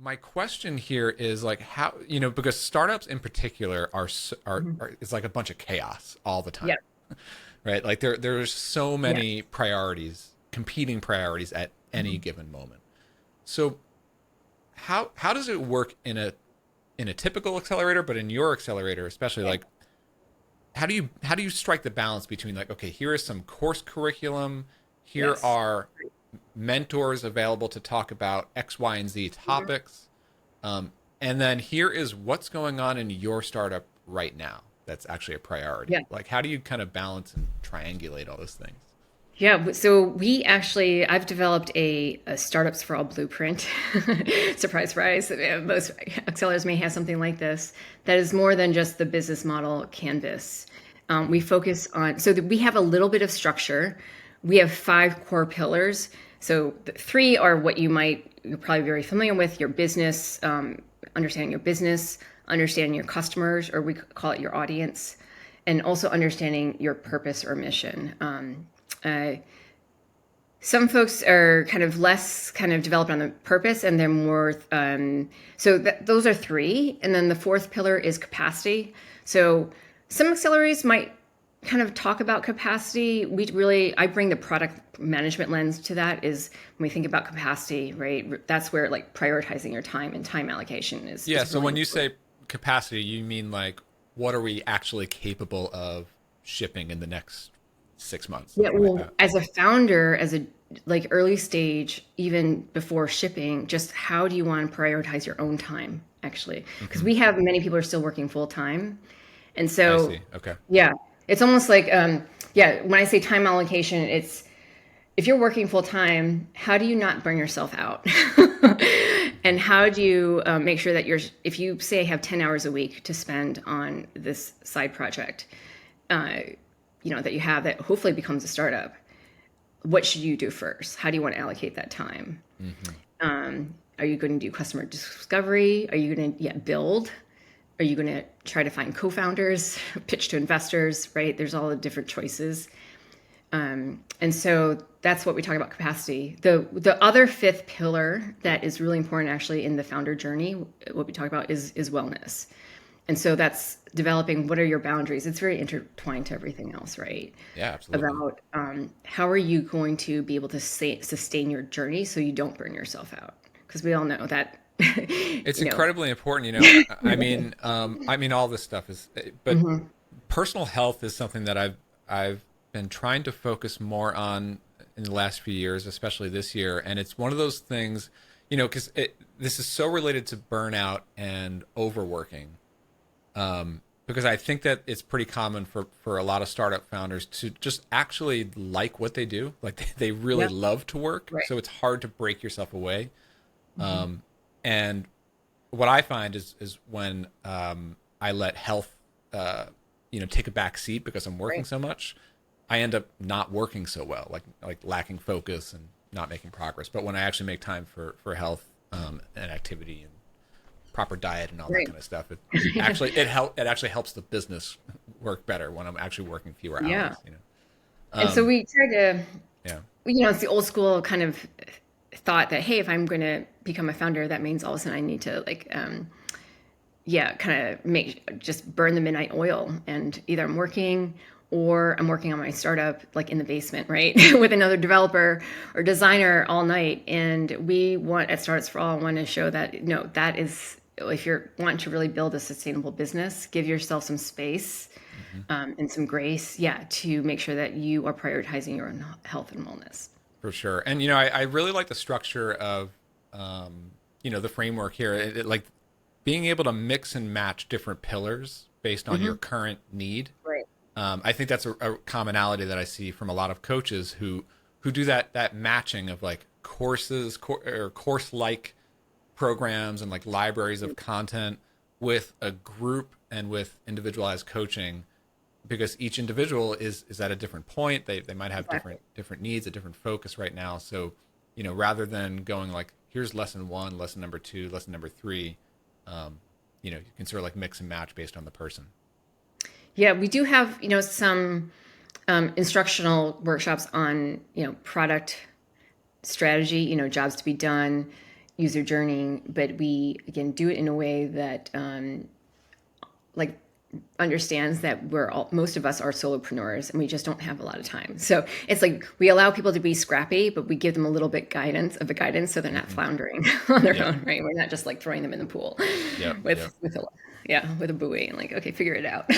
my question here is like how, because startups in particular Mhm. are it's like a bunch of chaos all the Yeah. time, right? Like there's so Yes. many priorities, competing priorities at any Mhm. given moment. So how does it work in a typical accelerator, but in your accelerator especially, Yeah. like how do you strike the balance between like, okay, here is some course curriculum, here Yes. are mentors available to talk about X, Y, and Z Mhm. topics, um, and then here is what's going on in your startup right now that's actually a priority. Yeah. Like, how do you kind of balance and triangulate all those things? Yeah. So I've developed a startups for all blueprint. Surprise, surprise. Most accelerators may have something like this that is more than just the business model canvas. We focus on, so that we have a little bit of structure. We have five core pillars. So the three are what you're probably very familiar with: your business, understanding your business, understanding your customers, or we call it your audience, and also understanding your purpose or mission. Uh, some folks are kind of less kind of developed on the purpose, and they're more. Those are three, and then the fourth pillar is capacity. So some accelerators might kind of talk about capacity. I bring the product management lens to that. Is when we think about capacity, right? That's where like prioritizing your time and time allocation is Yeah. is So really when you important. say capacity, you mean like what are we actually capable of shipping in the next 6 months, Yeah, something like well, that. as a founder, as a like early stage, even before shipping, just how do you want to prioritize your own time, actually? Because Hmm. we have many people are still working full time. And I so, see. Okay. yeah, it's almost like, yeah, when I say time allocation, it's if you're working full time, how do you not burn yourself out? And how do you make sure that if you say I have 10 hours a week to spend on this side project, uh, that you have that hopefully becomes a startup, what should you do first? How do you want to allocate that time? Hmm. Are you going to do customer discovery? Are you going to build? Are you going to try to find co-founders, pitch to investors, right? There's all the different choices. And so that's what we talk about capacity. The other fifth pillar that is really important actually in the founder journey, what we talk about is wellness. And so that's developing what are your boundaries. It's very intertwined to everything else, right? Yeah, absolutely. About how are you going to be able to sustain your journey so you don't burn yourself out? Because we all know that, It's you know. incredibly important, I mean, all this stuff is, but Mhm. personal health is something that I've been trying to focus more on in the last few years, especially this year, and it's one of those things, because this is so related to burnout and overworking. Because I think that it's pretty common for a lot of startup founders to just actually like what they do, like they really Yep. love to work, Right. so it's hard to break yourself away. Mhm. And what I find is when I let health, take a back seat because I'm working Right. so much, I end up not working so well, like lacking focus and not making progress. But when I actually make time for health, and activity and proper diet and all that Right. kind of stuff, it actually helps the business work better when I'm actually working fewer Yeah. hours. And so Um, we try to, yeah, it's the old school kind of thought that, hey, if I'm going to become a founder, that means all of a sudden I need to yeah, kind of just burn the midnight oil. And either I'm working or I'm working on my startup, like in the basement, right, with another developer or designer all night. And we want at Startups for All, want to show that no, that is if you're wanting to really build a sustainable business, give yourself some space hmm, and some grace, yeah, to make sure that you are prioritizing your own health and wellness. for sure. And I really like the structure of the framework here. Like being able to mix and match different pillars based on your Hmm. current need. Right. I think that's a commonality that I see from a lot of coaches who do that matching of like or course like programs and like libraries of content with a group and with individualized coaching, because each individual is at a different point. They might have Exactly. different needs, a different focus right now. So, rather than going like, here's lesson one, lesson number two, lesson number three, you can sort of like mix and match based on the person. Yeah, we do have, some instructional workshops on, product strategy, jobs to be done, user journey, but we again do it in a way that like understands that most of us are solopreneurs and we just don't have a lot of time. So it's like we allow people to be scrappy, but we give them a little bit guidance so they're not Hmm. floundering on their Yep. own, right? We're not just like throwing them in the pool Yep. Yep. with a buoy and like, okay, figure it out.